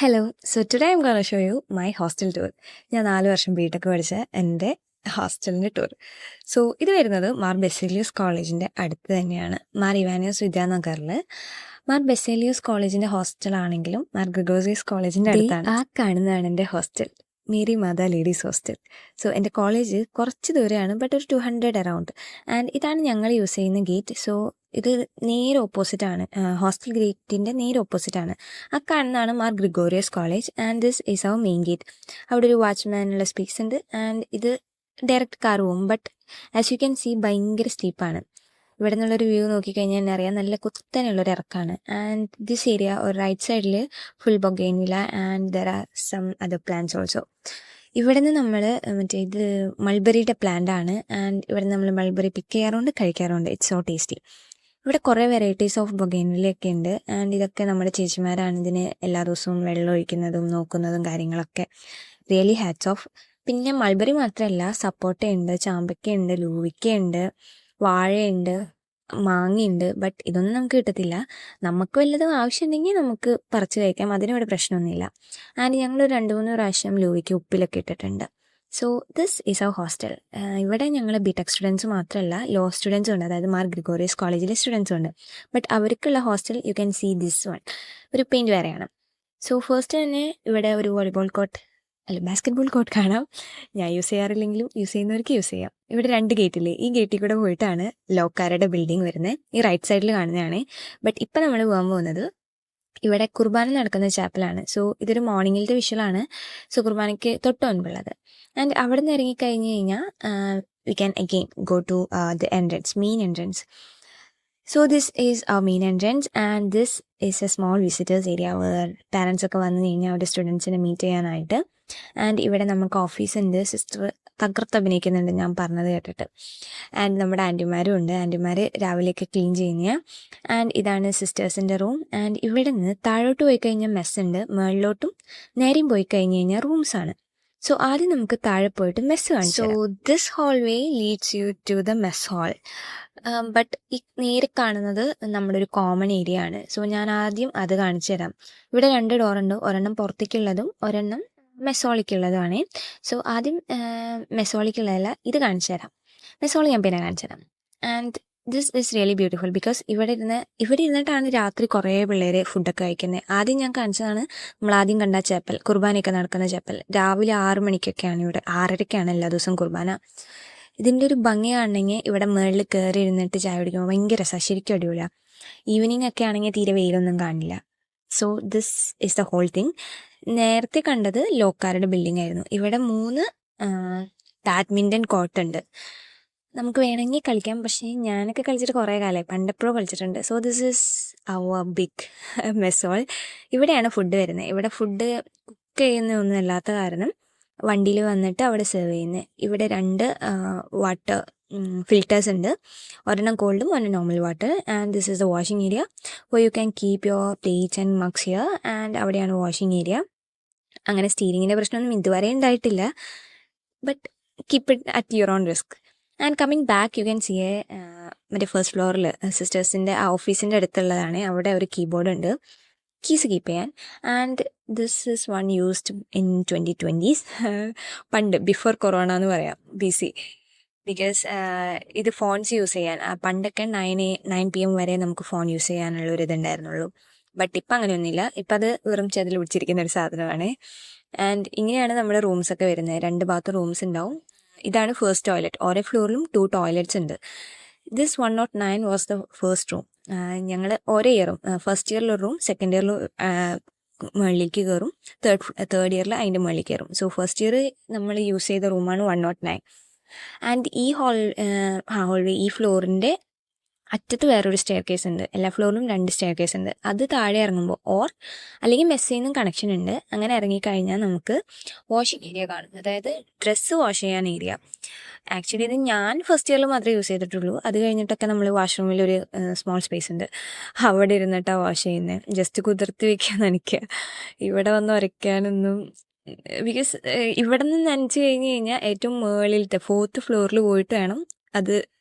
Hello. So today I M gonna show you my hostel tour. ഞാൻ 4 വർഷം BTech പഠിച്ച എൻ്റെ ഹോസ്റ്റലിൻ്റെ ടൂർ. സോ ഇത് വരുന്നത് മാർ ബെസേലിയസ് കോളേജിൻ്റെ അടുത്ത് തന്നെയാണ്. മാർ ഇവാനിയോസ് വിദ്യാനഗറിൽ മാർ ബെസേലിയസ് കോളേജിൻ്റെ ഹോസ്റ്റലാണെങ്കിലും മാർ ഗ്രിഗോറിയസ് കോളേജിൻ്റെ അടുത്താണ്. ആ കാണുന്നതാണ് എൻ്റെ ഹോസ്റ്റൽ, മേരി മാതാ ലേഡീസ് ഹോസ്റ്റൽ. സോ എൻ്റെ കോളേജ് കുറച്ച് ദൂരെയാണ്, ബട്ട് ഒരു 200 അറൗണ്ട്. ആൻഡ് ഇതാണ് ഞങ്ങൾ യൂസ് ചെയ്യുന്ന ഗേറ്റ്. സോ ഇത് നേരെ ഓപ്പോസിറ്റാണ്, ഹോസ്റ്റൽ ഗേറ്റിൻ്റെ നേരെ ഓപ്പോസിറ്റാണ്. ആ കാണുന്നതാണ് Mar Gregorios college and this is our main gate. അവിടെ ഒരു വാച്ച്മാനുള്ള സ്പേസ് ഉണ്ട് ആൻഡ് ഇത് ഡയറക്റ്റ് കാർ പോകും. But as you can see ഭയങ്കര സ്റ്റീപ്പാണ്. ഇവിടെ നിന്നുള്ളൊരു വ്യൂ നോക്കിക്കഴിഞ്ഞാൽ തന്നെ അറിയാം, നല്ല കുത്തനെയുള്ളൊരു ഇറക്കാണ്. ആൻഡ് ദിസ് ഏരിയ ഒരു റൈറ്റ് സൈഡിൽ full bougainvillea and there are some other plants also. ഇവിടെ നിന്ന് നമ്മൾ ഇത് മൾബറിയുടെ പ്ലാന്റ് ആണ്. ആൻഡ് ഇവിടെ നമ്മൾ മൾബറി പിക്ക് ചെയ്യാറുണ്ട്, കഴിക്കാറുണ്ട്. It's so tasty. ഇവിടെ കുറേ വെറൈറ്റീസ് ഓഫ് ബൊഗൈൻവില്ലയൊക്കെ ഉണ്ട്. ആൻഡ് ഇതൊക്കെ നമ്മുടെ ചേച്ചിമാരാണ് ഇതിന് എല്ലാ ദിവസവും വെള്ളം ഒഴിക്കുന്നതും നോക്കുന്നതും കാര്യങ്ങളൊക്കെ. Really hats off. പിന്നെ മൾബറി മാത്രമല്ല, സപ്പോട്ടയുണ്ട്, ചാമ്പക്കയുണ്ട്, ലൂവിക്കയുണ്ട്, വാഴയുണ്ട്, മാങ്ങയുണ്ട്. ബട്ട് ഇതൊന്നും നമുക്ക് കിട്ടത്തില്ല. നമുക്ക് വല്ലതും ആവശ്യമുണ്ടെങ്കിൽ നമുക്ക് പറിച്ച് കഴിക്കാം, അതിനിവിടെ പ്രശ്നമൊന്നുമില്ല. ആൻഡ് ഞങ്ങൾ 2-3 പ്രാവശ്യം ലൂവിക്ക് ഉപ്പിലൊക്കെ ഇട്ടിട്ടുണ്ട്. So this is our hostel. ഇവിടെ ഞങ്ങൾ ബിടെക് സ്റ്റുഡൻസ് മാത്രമല്ല, ലോ സ്റ്റുഡൻസും ഉണ്ട്, അതായത് മാർ ഗ്രിഗോറിയസ് കോളേജിലെ സ്റ്റുഡൻസും ഉണ്ട്. ബട്ട് അവർക്കുള്ള hostel you can see this one. ഒരു പെയിൻറ്റ് വേറെയാണ്. സോ ഫസ്റ്റ് തന്നെ ഇവിടെ ഒരു വോളിബോൾ കോർട്ട് ബാസ്കറ്റ്ബോൾ കോർട്ട് കാണാം. ഞാൻ യൂസ് ചെയ്യാറില്ലെങ്കിലും യൂസ് ചെയ്യുന്നവർക്ക് യൂസ് ചെയ്യാം. ഇവിടെ 2 ഗേറ്റില്ലേ, ഈ ഗേറ്റിൽ കൂടെ പോയിട്ടാണ് ലോക്കാരുടെ ബിൽഡിംഗ് വരുന്നത്. ഈ റൈറ്റ് സൈഡിൽ കാണുന്നതാണ്. ബട്ട് ഇപ്പം നമ്മൾ പോകാൻ പോകുന്നത് ഇവിടെ കുർബാന നടക്കുന്ന ചാപ്പലാണ്. സോ ഇതൊരു മോർണിംഗിലത്തെ വിഷ്വലാണ്. സോ കുർബാനയ്ക്ക് തൊട്ട് മുൻപുള്ളത്. ആൻഡ് അവിടെ നിന്ന് ഇറങ്ങിക്കഴിഞ്ഞ് കഴിഞ്ഞാൽ we can again go to the entrance, main entrance. So this is our main entrance and this is a small visitors area where parents ഒക്കെ വന്നു കഴിഞ്ഞാൽ അവിടെ സ്റ്റുഡൻസിനെ മീറ്റ് ചെയ്യാനായിട്ട്. ആൻഡ് ഇവിടെ നമുക്ക് ഓഫീസ് ഉണ്ട്. സിസ്റ്റർ തകർത്ത് അഭിനയിക്കുന്നുണ്ട് ഞാൻ പറഞ്ഞത് കേട്ടിട്ട്. ആൻഡ് നമ്മുടെ ആൻറ്റിമാരും ഉണ്ട്. ആൻറ്റിമാർ രാവിലെയൊക്കെ ക്ലീൻ ചെയ്യുന്ന. ആൻഡ് ഇതാണ് സിസ്റ്റേഴ്സിൻ്റെ റൂം. ആൻഡ് ഇവിടെ നിന്ന് താഴോട്ട് പോയി കഴിഞ്ഞാൽ മെസ്സുണ്ട്, മുകളിലോട്ടും നേരെയും പോയി കഴിഞ്ഞ് കഴിഞ്ഞാൽ റൂംസാണ്. സോ ആദ്യം നമുക്ക് താഴെ പോയിട്ട് മെസ്സ് കാണിച്ചു. So this whole way leads you to the mess hall. But ഈ നേരെ കാണുന്നത് നമ്മുടെ ഒരു കോമൺ ഏരിയ ആണ്. സോ ഞാൻ ആദ്യം അത് കാണിച്ചു തരാം. ഇവിടെ 2 ഡോറുണ്ട്, ഒരെണ്ണം പുറത്തേക്കുള്ളതും ഒരെണ്ണം മെസ്സോളിക്കുള്ളതുമാണ്. സോ ആദ്യം മെസ്സോളിക്കുള്ളതല്ല, ഇത് കാണിച്ചു തരാം. മെസ്സോളി ഞാൻ പിന്നെ കാണിച്ചു തരാം. And this is really beautiful because ഇവിടെ ഇരുന്നിട്ടാണ് രാത്രി കുറേ പിള്ളേർ ഫുഡൊക്കെ കഴിക്കുന്നത്. ആദ്യം ഞാൻ കാണിച്ചതാണ് നമ്മൾ ആദ്യം കണ്ട ചേപ്പൽ, കുർബാനയൊക്കെ നടക്കുന്ന ചേപ്പൽ. രാവിലെ 6 മണിക്കൊക്കെയാണ് ഇവിടെ, 6:30ക്കാണ് എല്ലാ ദിവസവും കുർബാന. ഇതിൻ്റെ ഒരു ഭംഗി കാണണമെങ്കിൽ ഇവിടെ മുകളിൽ കയറി ഇരുന്നിട്ട് ചായ കുടിക്കുമ്പോൾ ഭയങ്കര രസമാണ്, ശരിക്കും അടിപൊളിയാണ്. ഈവനിങ് ഒക്കെ ആണെങ്കിൽ തീരെ വെയിലൊന്നും കാണില്ല. So this is the whole thing. നേരത്തെ കണ്ടത് ലോക്കാരുടെ ബിൽഡിംഗ് ആയിരുന്നു. ഇവിടെ 3 ബാഡ്മിൻ്റൺ കോർട്ടുണ്ട്, നമുക്ക് വേണമെങ്കിൽ കളിക്കാം. പക്ഷേ ഞാനൊക്കെ കളിച്ചിട്ട് കുറേ കാലമായി, പണ്ടെപ്പോഴോ കളിച്ചിട്ടുണ്ട്. So this is our big mess hall. ഇവിടെയാണ് ഫുഡ് വരുന്നത്. ഇവിടെ ഫുഡ് കുക്ക് ചെയ്യുന്നതൊന്നും അല്ലാത്ത കാരണം വണ്ടിയിൽ വന്നിട്ട് അവിടെ സെർവ് ചെയ്യുന്നത്. ഇവിടെ 2 വാട്ടർ ഫിൽറ്റേഴ്സ് ഉണ്ട്, ഒരെണ്ണം കോൾഡും ഒരെണ്ണം normal water. And this is the washing area where you can keep your plates and mugs here. And അവിടെയാണ് വാഷിംഗ് ഏരിയ. അങ്ങനെ സ്റ്റീരിങ്ങിൻ്റെ പ്രശ്നമൊന്നും ഇതുവരെ ഉണ്ടായിട്ടില്ല, but keep it at your own risk. And coming back you can see മറ്റേ first ഫ്ലോറിൽ സിസ്റ്റേഴ്സിൻ്റെ ആ ഓഫീസിൻ്റെ അടുത്തുള്ളതാണ്. അവിടെ ഒരു കീബോർഡ് ഉണ്ട്, കീസ് കീപ്പ് ചെയ്യാൻ. And this is one used in 2020s, പണ്ട് ബിഫോർ കൊറോണ എന്ന് പറയാം, BC. ബിക്കോസ് ഇത് ഫോൺസ് യൂസ് ചെയ്യാൻ പണ്ടൊക്കെ 9 PM വരെ നമുക്ക് ഫോൺ യൂസ് ചെയ്യാനുള്ള ഒരു ഇതുണ്ടായിരുന്നുള്ളൂ. ബട്ട് ഇപ്പം അങ്ങനെയൊന്നുമില്ല. ഇപ്പം അത് വെറും ചെതിൽ പിടിച്ചിരിക്കുന്ന ഒരു സാധനമാണ്. ആൻഡ് ഇങ്ങനെയാണ് നമ്മുടെ റൂംസൊക്കെ വരുന്നത്. 2 ബാത്ത് റൂംസ് ഉണ്ടാവും. ഇതാണ് ഫസ്റ്റ് ടോയ്ലറ്റ്. ഓരോ ഫ്ലോറിലും 2 ടോയ്ലറ്റ്സ് ഉണ്ട്. This 109 was the first room. ഞങ്ങൾ ഓരോ ഇയറും ഫസ്റ്റ് ഇയറിൽ ഒരു റൂം, സെക്കൻഡ് ഇയറിൽ മുകളിലേക്ക് കയറും, തേർഡ് ഇയറിൽ അതിൻ്റെ മുകളിലേക്ക് കയറും. സോ ഫസ്റ്റ് ഇയർ നമ്മൾ യൂസ് ചെയ്ത റൂമാണ് 109. ആൻഡ് ഈ ഹോൾവേ ഈ ഫ്ലോറിൻ്റെ അറ്റത്ത് വേറൊരു സ്റ്റെയർ കേസ് ഉണ്ട്. എല്ലാ ഫ്ലോറിലും 2 സ്റ്റെയർ കേസ് ഉണ്ട്. അത് താഴെ ഇറങ്ങുമ്പോൾ അല്ലെങ്കിൽ മെസ്സിൽ നിന്നും കണക്ഷൻ ഉണ്ട്. അങ്ങനെ ഇറങ്ങിക്കഴിഞ്ഞാൽ നമുക്ക് വാഷിംഗ് ഏരിയ കാണും, അതായത് ഡ്രസ്സ് വാഷ് ചെയ്യാൻ ഏരിയ. ആക്ച്വലി ഇത് ഞാൻ ഫസ്റ്റ് ഇയറിൽ മാത്രമേ യൂസ് ചെയ്തിട്ടുള്ളൂ. അത് കഴിഞ്ഞിട്ടൊക്കെ നമ്മൾ വാഷ്റൂമിലൊരു സ്മോൾ സ്പേസ് ഉണ്ട്, അവിടെ ഇരുന്നിട്ടാണ് വാഷ് ചെയ്യുന്നത്. ജസ്റ്റ് കുതിർത്തി വയ്ക്കാൻ നനയ്ക്കുക, ഇവിടെ വന്ന് ഉരയ്ക്കാനൊന്നും. ബിക്കോസ് ഇവിടെ നിന്ന് നനച്ച് കഴിഞ്ഞാൽ ഏറ്റവും മുകളിലത്തെ 4th ഫ്ലോറിൽ പോയിട്ട് വേണം അത്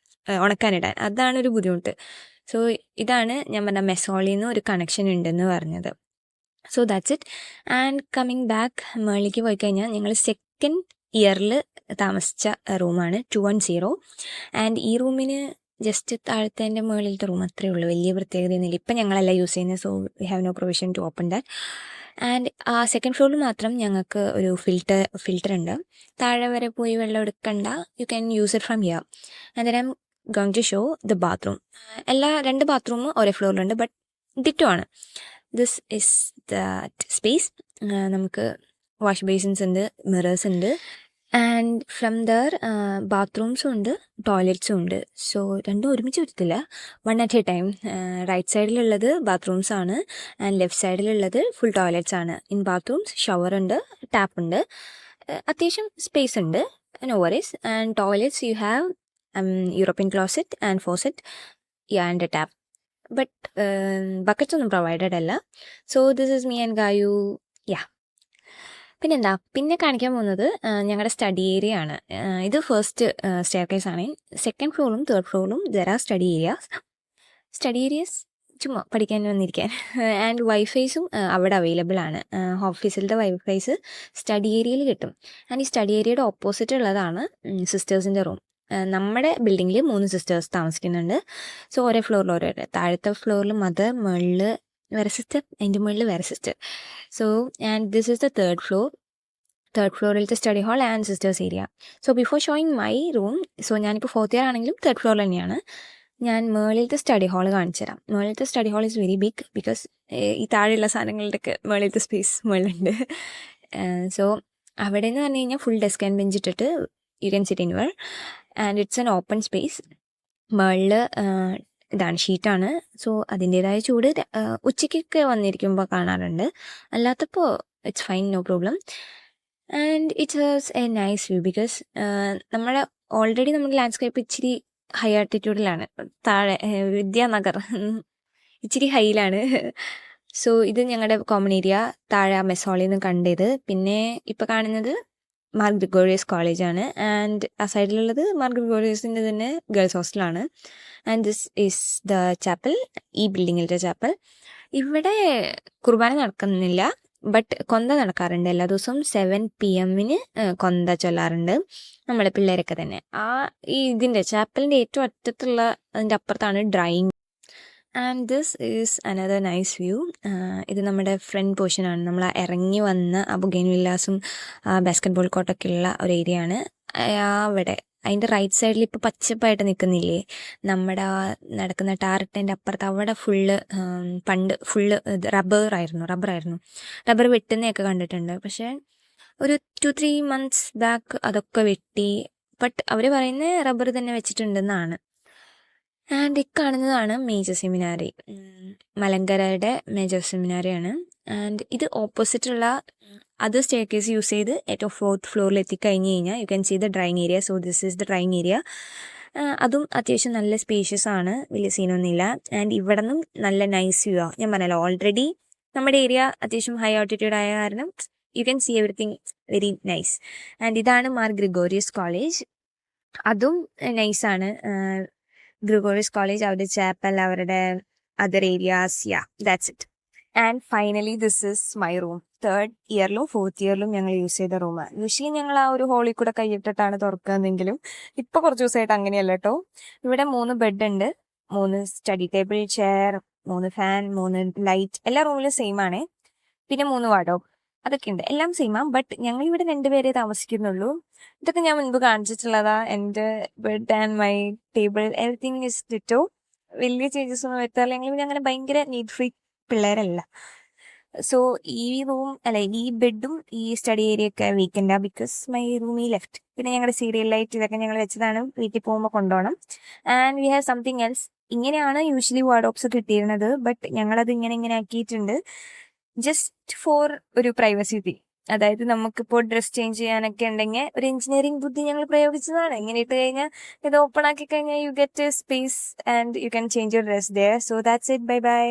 ഉണക്കാനിടാൻ. അതാണ് ഒരു ബുദ്ധിമുട്ട്. സോ ഇതാണ് ഞാൻ പറഞ്ഞ മെസ്സോളിൽ നിന്ന് ഒരു കണക്ഷൻ ഉണ്ടെന്ന് പറഞ്ഞത്. So that's it. And coming back മുകളിലേക്ക് പോയി കഴിഞ്ഞാൽ ഞങ്ങൾ സെക്കൻഡ് ഇയറിൽ താമസിച്ച റൂമാണ് 210. ആൻഡ് ഈ റൂമിന് ജസ്റ്റ് താഴത്തെ മുകളിലത്തെ റൂം അത്രയേ ഉള്ളൂ, വലിയ പ്രത്യേകതയൊന്നുമില്ല. ഇപ്പം ഞങ്ങളല്ല യൂസ് ചെയ്യുന്നത്, so we have no provision to open that. And ആ സെക്കൻഡ് ഫ്ലോറിൽ മാത്രം ഞങ്ങൾക്ക് ഒരു ഫിൽറ്റർ ഉണ്ട്. താഴെ വരെ പോയി വെള്ളം എടുക്കണ്ട, you can use it from here. And then I'm going to show the bathroom. എല്ലാ 2 ബാത്റൂമും ഒരേ ഫ്ലോറിലുണ്ട്, ബട്ട് ഡിറ്റോ ആണ്. This is that space. നമുക്ക് വാഷ് ബേസിൻസ് ഉണ്ട്, മിറേഴ്സ് ഉണ്ട്. ആൻഡ് ഫ്രം ദർ ബാത്റൂംസും ഉണ്ട്, ടോയ്ലറ്റ്സും ഉണ്ട്. സോ രണ്ടും ഒരുമിച്ച് വരത്തില്ല, 1 at a ടൈം. റൈറ്റ് സൈഡിലുള്ളത് ബാത്റൂംസ് ആണ് ആൻഡ് ലെഫ്റ്റ് സൈഡിലുള്ളത് ഫുൾ ടോയ്ലറ്റ്സ് ആണ്. ഇൻ ബാത്റൂംസ് ഷവർ ഉണ്ട്, ടാപ്പ് ഉണ്ട്, അത്യാവശ്യം സ്പേസ് ഉണ്ട്, no worries. And toilets you have European closet and faucet and a tap, but buckets ഒന്നും പ്രൊവൈഡഡ് അല്ല. So this is me and Gayu. Yeah, പിന്നെന്താ പിന്നെ കാണിക്കാൻ പോകുന്നത് ഞങ്ങളുടെ സ്റ്റഡി ഏരിയ ആണ്. ഇത് ഫസ്റ്റ് സ്റ്റെയർ കേസ് ആണ്. സെക്കൻഡ് ഫ്ലോറിലും തേർഡ് ഫ്ലോറിലും ദർ ആർ സ്റ്റഡി ഏരിയാസ് ചുമ്മാ പഠിക്കാൻ വന്നിരിക്കാൻ. ആൻഡ് വൈഫൈസും അവിടെ അവൈലബിൾ ആണ്. ഓഫീസിലത്തെ വൈഫൈസ് സ്റ്റഡി ഏരിയയിൽ കിട്ടും. ആൻഡ് ഈ സ്റ്റഡി ഏരിയയുടെ ഓപ്പോസിറ്റ് ഉള്ളതാണ് സിസ്റ്റേഴ്സിൻ്റെ റൂം. നമ്മുടെ ബിൽഡിങ്ങിൽ 3 സിസ്റ്റേഴ്സ് താമസിക്കുന്നുണ്ട്. സോ ഓരോ ഫ്ലോറിൽ ഓരോ, താഴത്തെ ഫ്ലോറിൽ മദർ, മുകളിൽ വേറെ സിസ്റ്റർ, അതിൻ്റെ മുകളിൽ വേറെ sister. So and this is the third ഫ്ലോറിലത്തെ study hall and sisters area. So before showing my room, so ഞാനിപ്പോൾ 4th ഇയർ ആണെങ്കിലും തേർഡ് ഫ്ലോറിൽ തന്നെയാണ്. ഞാൻ മുകളിലത്തെ സ്റ്റഡി ഹാൾ കാണിച്ചു തരാം. മുകളിലത്തെ study hall is very big, because ഈ താഴെയുള്ള സാധനങ്ങളുടെയൊക്കെ മുകളിലത്തെ സ്പേസ് മുകളിലുണ്ട്. സോ അവിടെ എന്ന് പറഞ്ഞു കഴിഞ്ഞാൽ ഫുൾ ഡെസ്ക് ആൻഡ് ബെഞ്ച് ഇട്ടിട്ട് you can sit in there. And it's an open space. മുകളിൽ ഇതാണ്, ഷീറ്റാണ്. സോ അതിൻ്റേതായ ചൂട് ഉച്ചയ്ക്കൊക്കെ വന്നിരിക്കുമ്പോൾ കാണാറുണ്ട്, അല്ലാത്തപ്പോൾ it's fine, no problem. And it was a nice view, because നമ്മുടെ ഓൾറെഡി നമ്മുടെ ലാൻഡ്സ്കേപ്പ് ഇച്ചിരി ഹൈ ആൾട്ടിറ്റ്യൂഡിലാണ്. താഴെ വിദ്യാനഗർ ഇച്ചിരി ഹൈയിലാണ്. സോ ഇത് ഞങ്ങളുടെ കോമൺ ഏരിയ, താഴെ മെസ്സോളിൽ നിന്ന് കണ്ടത്. പിന്നെ ഇപ്പോൾ കാണുന്നത് മാർ ഗ്രിഗോറിയസ് കോളേജാണ്. ആൻഡ് ആ സൈഡിലുള്ളത് മാർ ഗ്രിഗോറിയസിൻ്റെ തന്നെ ഗേൾസ് ഹോസ്റ്റലാണ്. And this is the chapel, ഈ ബിൽഡിങ്ങിലത്തെ ചാപ്പൽ. ഇവിടെ കുർബാന നടക്കുന്നില്ല, ബട്ട് കൊന്ത നടക്കാറുണ്ട്. എല്ലാ ദിവസവും 7 PM കൊന്ത ചൊല്ലാറുണ്ട് നമ്മളെ പിള്ളേരൊക്കെ തന്നെ. ഈ ഇതിൻ്റെ ചാപ്പലിൻ്റെ ഏറ്റവും അറ്റത്തുള്ള അതിൻ്റെ അപ്പുറത്താണ് drying. And this is another nice view. ഇത് നമ്മുടെ ഫ്രണ്ട് പോർഷനാണ്. നമ്മൾ ഇറങ്ങി വന്ന ആ ബൊഗെയിൻവില്ലാസും ബാസ്കറ്റ് ബോൾ കോർട്ടൊക്കെ ഉള്ള ഒരു ഏരിയ ആണ്. അവിടെ അതിൻ്റെ റൈറ്റ് സൈഡിൽ ഇപ്പോൾ പച്ചപ്പായിട്ട് നിൽക്കുന്നില്ലേ, നമ്മുടെ നടക്കുന്ന ടാറിട്ടൻ്റെ അപ്പുറത്ത് അവിടെ പണ്ട് ഫുള്ള് റബ്ബർ വെട്ടുന്നതൊക്കെ കണ്ടിട്ടുണ്ട്. പക്ഷേ ഒരു 2-3 months ബാക്ക് അതൊക്കെ വെട്ടി, ബട്ട് അവർ പറയുന്നത് റബ്ബർ തന്നെ വെച്ചിട്ടുണ്ടെന്നാണ്. ആൻഡ് ഈ കാണുന്നതാണ് മേജർ സെമിനാരി, മലങ്കരയുടെ മേജർ സെമിനാരിയാണ്. ആൻഡ് ഇത് ഓപ്പോസിറ്റുള്ള അത് സ്റ്റെയർ കേസ് യൂസ് ചെയ്ത് ഏറ്റവും 4th ഫ്ലോറിൽ എത്തിക്കഴിഞ്ഞ് കഴിഞ്ഞാൽ you can see the drying area. So this is the drying area. അതും അത്യാവശ്യം നല്ല സ്പേഷ്യസ് ആണ്, വലിയ സീനൊന്നുമില്ല. ആൻഡ് ഇവിടെ നിന്നും നല്ല നൈസ് വ്യൂ ആണ്. ഞാൻ പറഞ്ഞല്ലോ, ഓൾറെഡി നമ്മുടെ ഏരിയ അത്യാവശ്യം ഹൈ ആൾട്ടിറ്റ്യൂഡ് ആയ കാരണം you can see everything very nice. And ഇതാണ് മാർ ഗ്രിഗോറിയസ് കോളേജ്, അതും നൈസാണ്. ഗ്രിഗോറിയസ് കോളേജ്, അവരുടെ ചാപ്പൽ, അവരുടെ other areas. Ya, that's it. And finally this is my room. 3rd ഇയറിലും 4th ഇയറിലും ഞങ്ങൾ യൂസ് ചെയ്ത റൂമാണ്. യൂഷ്വലി ഞങ്ങൾ ആ ഒരു ഹോളിൽ കൂടെ കൈയിട്ടിട്ടാണ് തുറക്കുന്നതെങ്കിലും ഇപ്പോൾ കുറച്ച് ദിവസമായിട്ട് അങ്ങനെയല്ല കേട്ടോ. ഇവിടെ 3 ബെഡ് ഉണ്ട്, 3 study table, chair, 3 fan, 3 light, എല്ലാ റൂമിലും സെയിം ആണ്. പിന്നെ 3 വാർഡ്രോബ്, അതൊക്കെ ഉണ്ട്, എല്ലാം സെയിമാണ്. ബട്ട് ഞങ്ങൾ ഇവിടെ 2 പേരെ താമസിക്കുന്നുള്ളൂ. ഇതൊക്കെ ഞാൻ മുൻപ് കാണിച്ചിട്ടുള്ളതാ. എൻ്റെ bed and my table, everything is ditto. വലിയ ചേഞ്ചസ് ഒന്നും വരുത്താറില്ല. ഞങ്ങൾ അങ്ങനെ ഭയങ്കര നീറ്റ് ഫ്രീ പിള്ളേരല്ല. സോ ഈ ബെഡും ഈ സ്റ്റഡി ഏരിയ ഒക്കെ വീക്കെൻഡാ, ബിക്കോസ് മൈ റൂമി ലെഫ്റ്റ്. പിന്നെ ഞങ്ങളുടെ സീരിയൽ ലൈറ്റ് ഇതൊക്കെ ഞങ്ങൾ വെച്ചതാണ്, വീട്ടിൽ പോകുമ്പോൾ കൊണ്ടുപോകണം. And we have something else. ഇങ്ങനെയാണ് യൂഷ്വലി വാർഡ്രോബ്സ് കിട്ടിയിരുന്നത്, ബട്ട് ഞങ്ങളത് ഇങ്ങനെ ആക്കിയിട്ടുണ്ട് ജസ്റ്റ് ഫോർ ഒരു പ്രൈവസി തിങ്. അതായത് നമുക്കിപ്പോൾ ഡ്രസ് ചേഞ്ച് ചെയ്യാനൊക്കെ ഉണ്ടെങ്കിൽ ഒരു എഞ്ചിനീയറിംഗ് ബുദ്ധി ഞങ്ങൾ പ്രയോഗിച്ചതാണ്. ഇങ്ങനെ ഇട്ട് കഴിഞ്ഞാൽ ഇത് ഓപ്പൺ ആക്കി കഴിഞ്ഞാൽ you get a space and you can change your dress there. So that's it. Bye by.